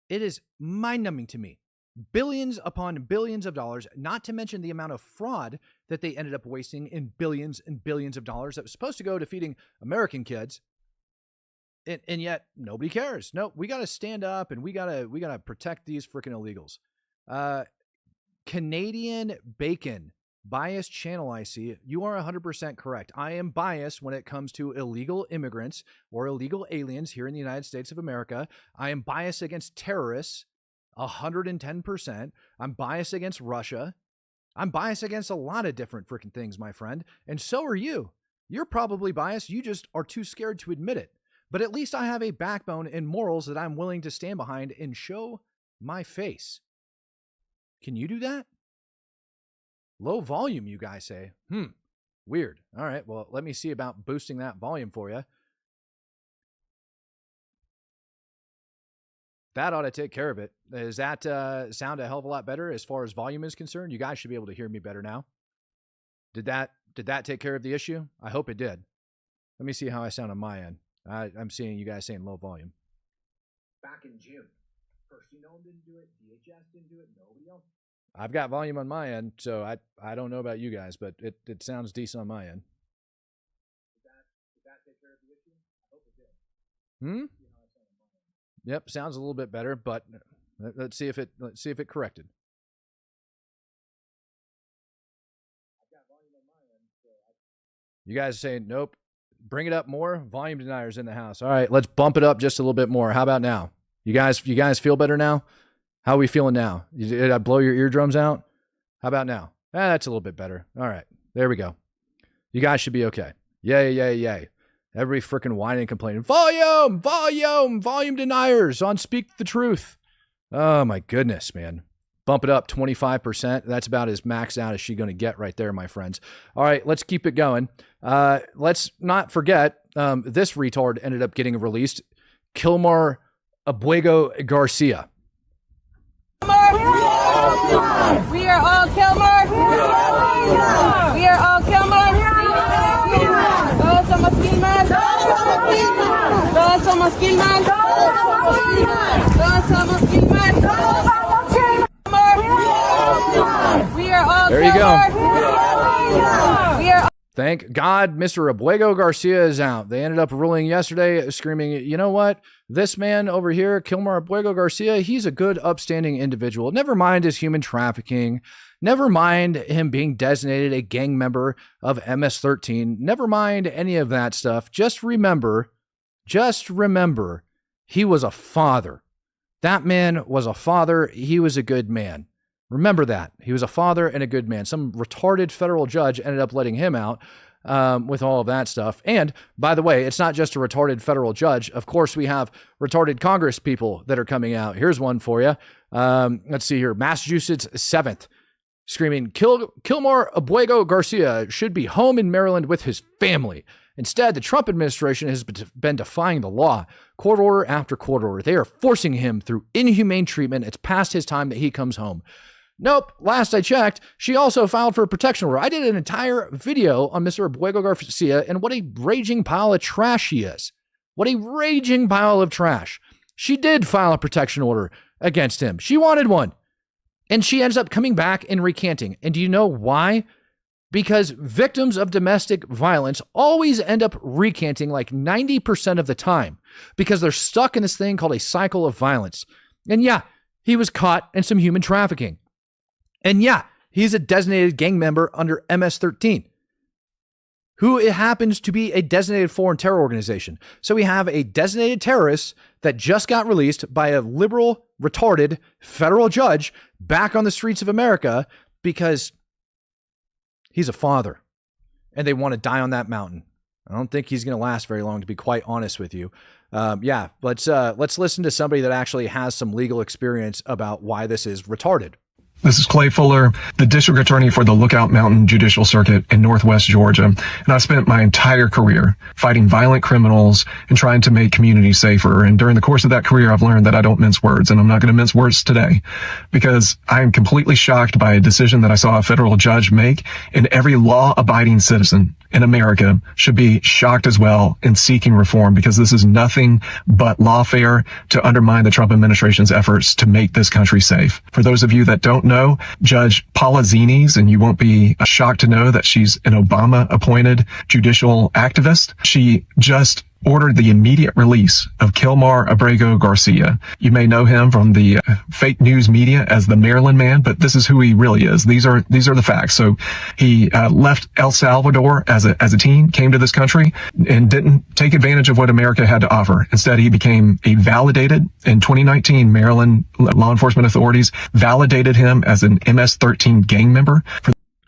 It is mind-numbing to me. Billions upon billions of dollars, not to mention the amount of fraud that they ended up wasting in billions and billions of dollars that was supposed to go to feeding American kids. And yet nobody cares. No, we got to stand up and we got to protect these freaking illegals. Canadian Bacon, biased channel, I see. You are 100% correct. I am biased when it comes to illegal immigrants or illegal aliens here in the United States of America. I am biased against terrorists, 110%. I'm biased against Russia. I'm biased against a lot of different freaking things, my friend. And so are you. You're probably biased. You just are too scared to admit it. But at least I have a backbone and morals that I'm willing to stand behind and show my face. Can you do that? Low volume, you guys say. Weird. All right, well, let me see about boosting that volume for you. That ought to take care of it. Does that sound a hell of a lot better as far as volume is concerned? You guys should be able to hear me better now. Did that take care of the issue? I hope it did. Let me see how I sound on my end. I'm seeing you guys saying low volume. Back in June. First, didn't do it. DHS didn't do it. Nobody else. I've got volume on my end, so I don't know about you guys, but it sounds decent on my end. Did that take care of the issue? I hope it did. Yep, sounds a little bit better, but let's see if it corrected. You guys are saying nope. Bring it up more. Volume deniers in the house. All right, let's bump it up just a little bit more. How about now? You guys feel better now? How are we feeling now? Did I blow your eardrums out? How about now? That's a little bit better. All right, there we go. You guys should be okay. Yay, yay, yay. Everybody freaking whining and complaining. Volume deniers on Speak the Truth. Oh my goodness, man. Bump it up 25%. That's about as maxed out as she's going to get right there, my friends. All right, let's keep it going. Let's not forget, this retard ended up getting released. Kilmar Abrego Garcia. We are all Kilmar. We are all Kilmar. Todos somos Kilmar. Todos somos Kilmar. Todos somos Kilmar. We are all Kilmar. There you go. Thank God Mr. Abrego Garcia is out. They ended up ruling yesterday screaming, you know what? This man over here, Kilmar Abrego Garcia, he's a good, upstanding individual. Never mind his human trafficking. Never mind him being designated a gang member of MS-13. Never mind any of that stuff. Just remember, he was a father. That man was a father. He was a good man. Remember that. He was a father and a good man. Some retarded federal judge ended up letting him out with all of that stuff. And by the way, it's not just a retarded federal judge. Of course, we have retarded Congress people that are coming out. Here's one for you. Let's see here. Massachusetts 7th screaming, Kilmar Abrego Garcia should be home in Maryland with his family Instead, the Trump administration has been defying the law, court order after court order. They are forcing him through inhumane treatment. It's past his time that he comes home. Nope. Last I checked, she also filed for a protection order. I did an entire video on Mr. Abrego Garcia and what a raging pile of trash he is. What a raging pile of trash. She did file a protection order against him. She wanted one. And she ends up coming back and recanting. And do you know why? Because victims of domestic violence always end up recanting like 90% of the time because they're stuck in this thing called a cycle of violence. And yeah, he was caught in some human trafficking. And yeah, he's a designated gang member under MS-13, who it happens to be a designated foreign terror organization. So we have a designated terrorist that just got released by a liberal, retarded federal judge back on the streets of America because he's a father and they want to die on that mountain. I don't think he's going to last very long, to be quite honest with you. Let's listen to somebody that actually has some legal experience about why this is retarded. This is Clay Fuller, the district attorney for the Lookout Mountain Judicial Circuit in Northwest Georgia. And I've spent my entire career fighting violent criminals and trying to make communities safer. And during the course of that career, I've learned that I don't mince words, and I'm not going to mince words today because I am completely shocked by a decision that I saw a federal judge make, and every law-abiding citizen in America should be shocked as well and seeking reform, because this is nothing but lawfare to undermine the Trump administration's efforts to make this country safe. For those of you that don't know, Judge Paula Zines, and you won't be shocked to know that she's an Obama-appointed judicial activist, she just ordered the immediate release of Kilmar Abrego Garcia. You may know him from the fake news media as the Maryland Man, but this is who he really is. These are the facts. So he left El Salvador as a teen, came to this country, and didn't take advantage of what America had to offer. Instead, he became in 2019, Maryland law enforcement authorities validated him as an MS-13 gang member.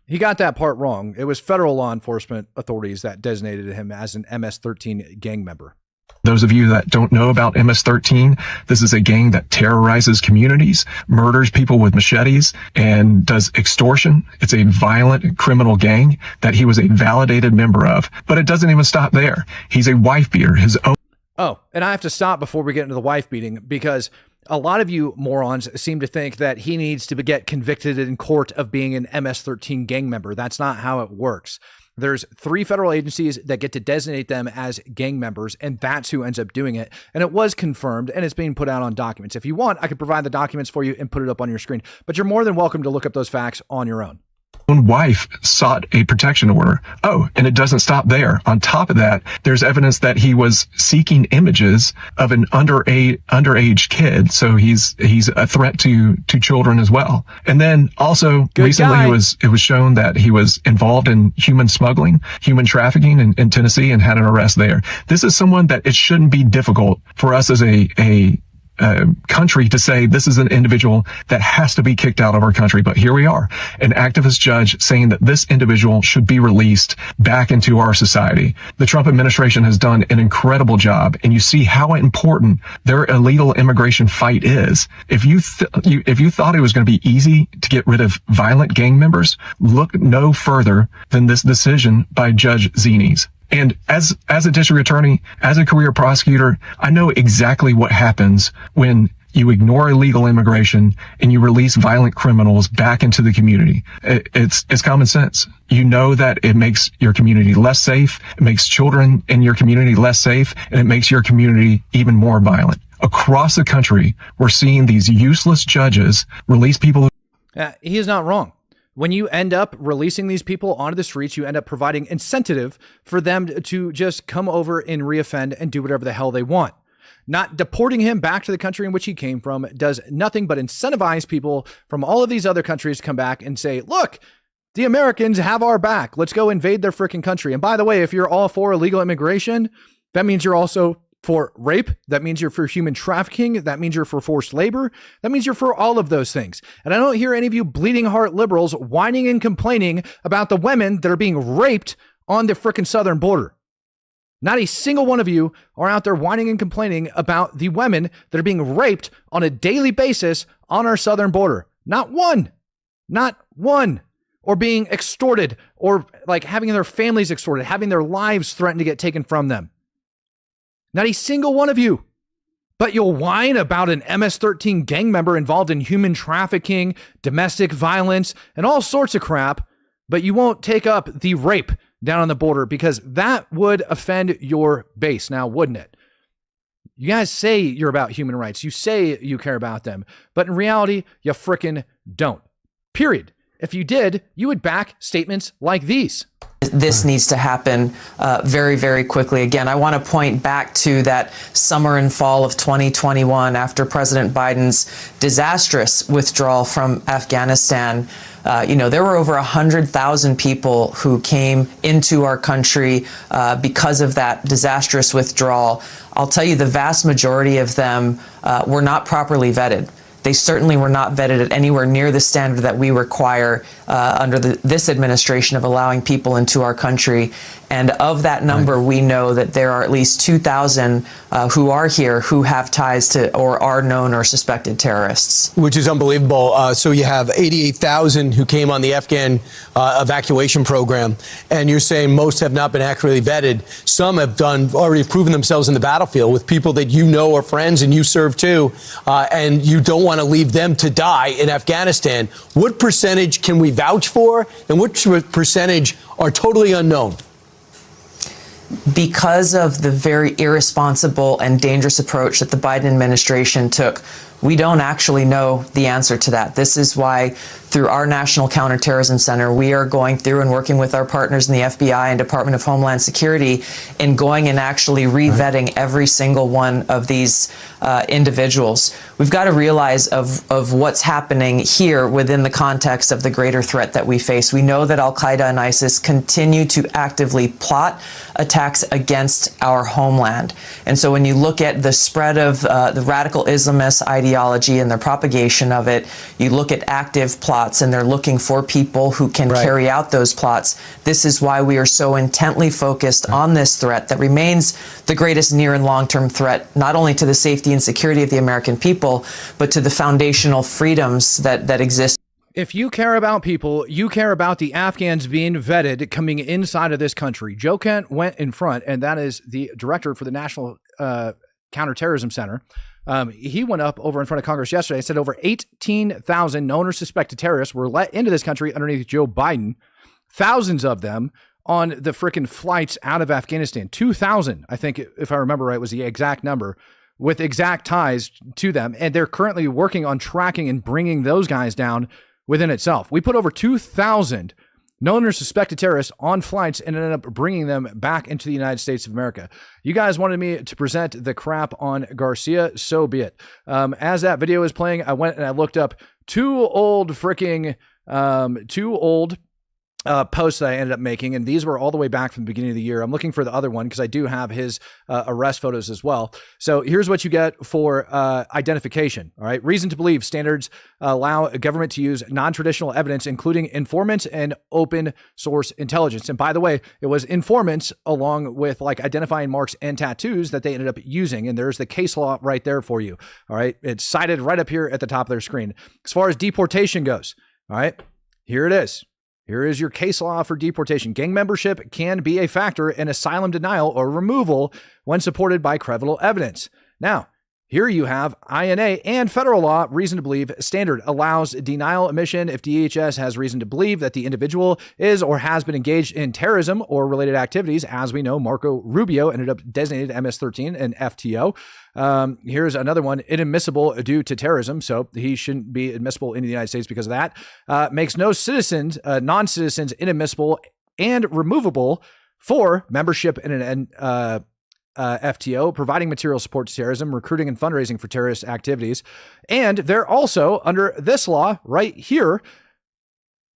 He got that part wrong. It was federal law enforcement authorities that designated him as an MS-13 gang member. Those of you that don't know about MS-13, this is a gang that terrorizes communities, murders people with machetes, and does extortion. It's a violent criminal gang that he was a validated member of. But it doesn't even stop there. He's a wife beater. His own. Oh, and I have to stop before we get into the wife beating, because a lot of you morons seem to think that he needs to get convicted in court of being an MS-13 gang member. That's not how it works. There's 3 federal agencies that get to designate them as gang members, and that's who ends up doing it. And it was confirmed, and it's being put out on documents. If you want, I could provide the documents for you and put it up on your screen, but you're more than welcome to look up those facts on your own. Own wife sought a protection order. Oh, and it doesn't stop there. On top of that, there's evidence that he was seeking images of an underage kid. So he's a threat to children as well. And then also recently it was shown that he was involved in human smuggling, human trafficking in Tennessee, and had an arrest there. This is someone that it shouldn't be difficult for us as a country to say this is an individual that has to be kicked out of our country. But here we are, an activist judge saying that this individual should be released back into our society. The Trump administration has done an incredible job, and you see how important their illegal immigration fight is. If you thought it was going to be easy to get rid of violent gang members, look no further than this decision by Judge Zines. And as a district attorney, as a career prosecutor, I know exactly what happens when you ignore illegal immigration and you release violent criminals back into the community. It's common sense. You know that it makes your community less safe, it makes children in your community less safe, and it makes your community even more violent. Across the country, we're seeing these useless judges release people. He is not wrong. When you end up releasing these people onto the streets, you end up providing incentive for them to just come over and reoffend and do whatever the hell they want. Not deporting him back to the country in which he came from does nothing but incentivize people from all of these other countries to come back and say, look, the Americans have our back. Let's go invade their freaking country. And by the way, if you're all for illegal immigration, that means you're also for rape. That means you're for human trafficking. That means you're for forced labor. That means you're for all of those things. And I don't hear any of you bleeding heart liberals whining and complaining about the women that are being raped on the frickin' southern border. Not a single one of you are out there whining and complaining about the women that are being raped on a daily basis on our southern border. Not one. Not one. or being extorted, or like having their families extorted, having their lives threatened to get taken from them. Not a single one of you. But you'll whine about an MS-13 gang member involved in human trafficking, domestic violence, and all sorts of crap, but you won't take up the rape down on the border because that would offend your base now, wouldn't it? You guys say you're about human rights. You say you care about them, but in reality, you frickin' don't. Period. If you did, you would back statements like these. This needs to happen very, very quickly. Again, I want to point back to that summer and fall of 2021 after President Biden's disastrous withdrawal from Afghanistan. There were over 100,000 people who came into our country because of that disastrous withdrawal. I'll tell you, the vast majority of them were not properly vetted. They certainly were not vetted at anywhere near the standard that we require under this administration of allowing people into our country. And of that number, we know that there are at least 2,000 who are here who have ties to or are known or suspected terrorists. Which is unbelievable. So you have 88,000 who came on the Afghan evacuation program, and you're saying most have not been accurately vetted. Some have already proven themselves in the battlefield with people that you know are friends and you serve too, and you don't want to leave them to die in Afghanistan. What percentage can we vouch for, and what percentage are totally unknown? Because of the very irresponsible and dangerous approach that the Biden administration took, we don't actually know the answer to that. This is why, through our National Counterterrorism Center, we are going through and working with our partners in the FBI and Department of Homeland Security in going and actually re-vetting every single one of these individuals. We've got to realize of what's happening here within the context of the greater threat that we face. We know that Al-Qaeda and ISIS continue to actively plot attacks against our homeland. And so when you look at the spread of the radical Islamist ideology and their propagation of it, you look at active plots and they're looking for people who can carry out those plots. This is why we are so intently focused on this threat that remains the greatest near and long-term threat, not only to the safety and security of the American people, but to the foundational freedoms that exist. If you care about people, you care about the Afghans being vetted coming inside of this country. Joe Kent went in front, and that is the director for the National Counterterrorism Center. He went up over in front of Congress yesterday and said over 18,000 known or suspected terrorists were let into this country underneath Joe Biden. Thousands of them on the frickin' flights out of Afghanistan. 2,000, I think, if I remember right, was the exact number, with exact ties to them. And they're currently working on tracking and bringing those guys down within itself. We put over 2,000 known or suspected terrorists on flights and ended up bringing them back into the United States of America. You guys wanted me to present the crap on Garcia, so be it. As that video is playing, I went and I looked up two old posts that I ended up making, and these were all the way back from the beginning of the year. I'm looking for the other one because I do have his arrest photos as well. So here's what you get for identification. All right. Reason to believe standards allow a government to use non-traditional evidence, including informants and open source intelligence. And by the way, it was informants along with like identifying marks and tattoos that they ended up using. And there's the case law right there for you. All right. It's cited right up here at the top of their screen. As far as deportation goes, all right, here it is. Here is your case law for deportation. Gang membership can be a factor in asylum denial or removal when supported by credible evidence. Now, here you have INA and federal law. Reason to believe standard allows denial admission if DHS has reason to believe that the individual is or has been engaged in terrorism or related activities. As we know, Marco Rubio ended up designated MS-13 and FTO. Here's another one, inadmissible due to terrorism. So he shouldn't be admissible in the United States because of that. Makes no citizens, non-citizens inadmissible and removable for membership in an FTO, providing material support to terrorism, recruiting and fundraising for terrorist activities. And they're also, under this law right here,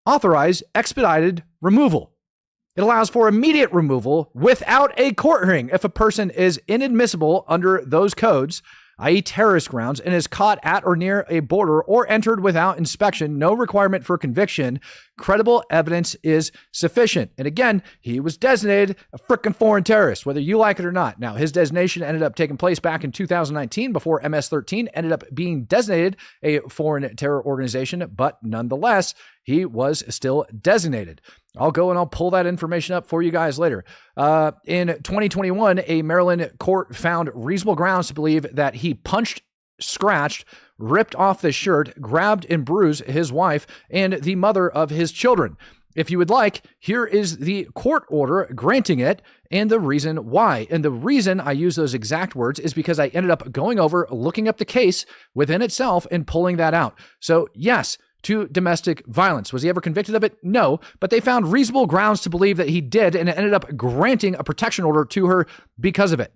authorize expedited removal. It allows for immediate removal without a court hearing if a person is inadmissible under those codes i.e. terrorist grounds, and is caught at or near a border or entered without inspection, no requirement for conviction, credible evidence is sufficient. And again, he was designated a frickin' foreign terrorist, whether you like it or not. Now, his designation ended up taking place back in 2019 before MS-13 ended up being designated a foreign terror organization, but nonetheless, he was still designated. I'll go and I'll pull that information up for you guys later. In 2021, a Maryland court found reasonable grounds to believe that he punched, scratched, ripped off the shirt, grabbed and bruised his wife and the mother of his children. If you would like, here is the court order granting it and the reason why. And the reason I use those exact words is because I ended up going over, looking up the case within itself and pulling that out. So yes, to domestic violence. Was he ever convicted of it? No, but they found reasonable grounds to believe that he did, and it ended up granting a protection order to her because of it.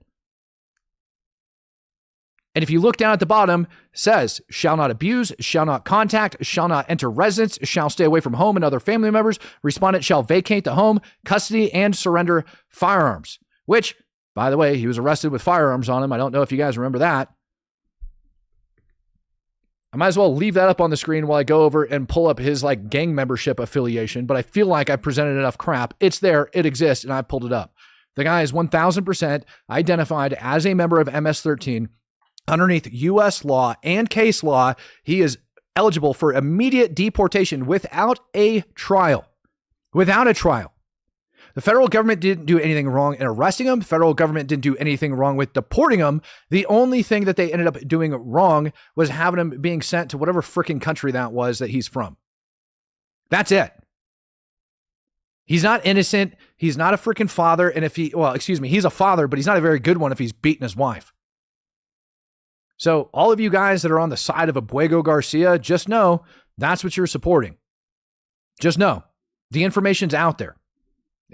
And if you look down at the bottom, says, shall not abuse, shall not contact, shall not enter residence, shall stay away from home and other family members. Respondent shall vacate the home, custody, and surrender firearms. Which, by the way, he was arrested with firearms on him. I don't know if you guys remember that. I might as well leave that up on the screen while I go over and pull up his gang membership affiliation, but I feel like I presented enough crap. It's there, it exists, and I pulled it up. The guy is 1000% identified as a member of MS-13. Underneath U.S. law and case law, he is eligible for immediate deportation without a trial. Without a trial. The federal government didn't do anything wrong in arresting him. The federal government didn't do anything wrong with deporting him. The only thing that they ended up doing wrong was having him being sent to whatever freaking country that was that he's from. That's it. He's not innocent. He's not a freaking father. And if he's a father, but he's not a very good one if he's beating his wife. So all of you guys that are on the side of Abrego Garcia, just know that's what you're supporting. Just know the information's out there.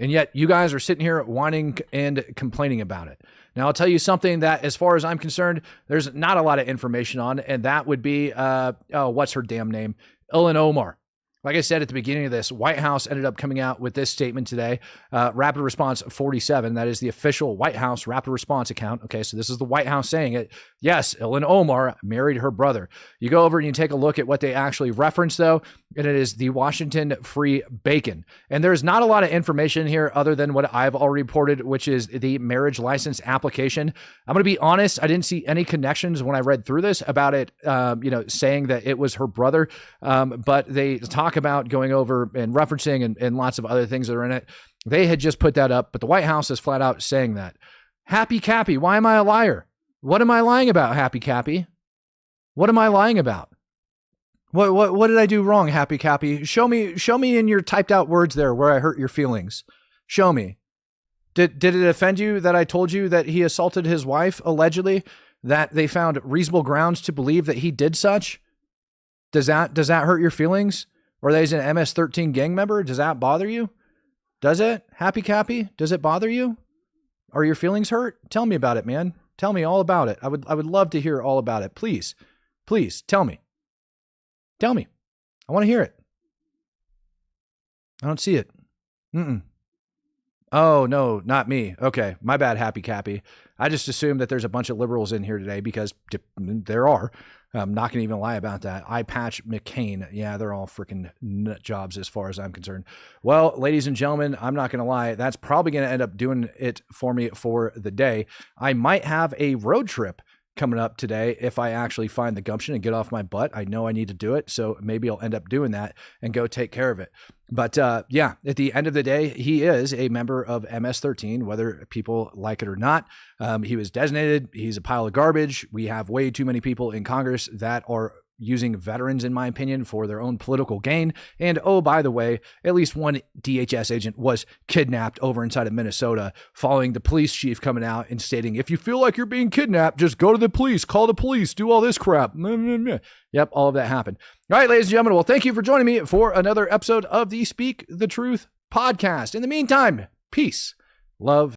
And yet you guys are sitting here whining and complaining about it. Now, I'll tell you something that, as far as I'm concerned, there's not a lot of information on, and that would be, what's her damn name? Ilhan Omar. Like I said at the beginning of this, White House ended up coming out with this statement today. Rapid Response 47, that is the official White House Rapid Response account. Okay, so this is the White House saying it. Yes, Ilhan Omar married her brother. You go over and you take a look at what they actually reference, though, and it is the Washington Free Bacon. And there's not a lot of information here other than what I've already reported, which is the marriage license application. I'm going to be honest, I didn't see any connections when I read through this about it, saying that it was her brother, but they talk about going over and referencing and lots of other things that are in it. They had just put that up, but the White House is flat out saying that. Happy Cappy, why am I a liar? What am I lying about, Happy Cappy? What am I lying about? What did I do wrong, Happy Cappy? Show me in your typed out words there where I hurt your feelings. Show me. Did it offend you that I told you that he assaulted his wife, allegedly, that they found reasonable grounds to believe that he did such? Does that hurt your feelings? Or that he's an MS-13 gang member? Does that bother you? Does it? Happy Cappy? Does it bother you? Are your feelings hurt? Tell me about it, man. Tell me all about it. I would love to hear all about it. Please, tell me. Tell me. I want to hear it. I don't see it. Oh, no, not me. Okay, my bad, Happy Cappy. I just assumed that there's a bunch of liberals in here today because there are. I'm not going to even lie about that. Eye Patch McCain. Yeah, they're all freaking nut jobs as far as I'm concerned. Well, ladies and gentlemen, I'm not going to lie. That's probably going to end up doing it for me for the day. I might have a road trip coming up today if I actually find the gumption and get off my butt. I know I need to do it, so maybe I'll end up doing that and go take care of it. But yeah, at the end of the day, he is a member of MS-13, whether people like it or not. He was designated. He's a pile of garbage. We have way too many people in Congress that are using veterans, in my opinion, for their own political gain. And oh, by the way, at least one DHS agent was kidnapped over inside of Minnesota following the police chief coming out and stating, if you feel like you're being kidnapped, just go to the police, call the police, do all this crap. Yep, all of that happened. All right, ladies and gentlemen, well, thank you for joining me for another episode of the Speak the Truth podcast. In the meantime, peace, love,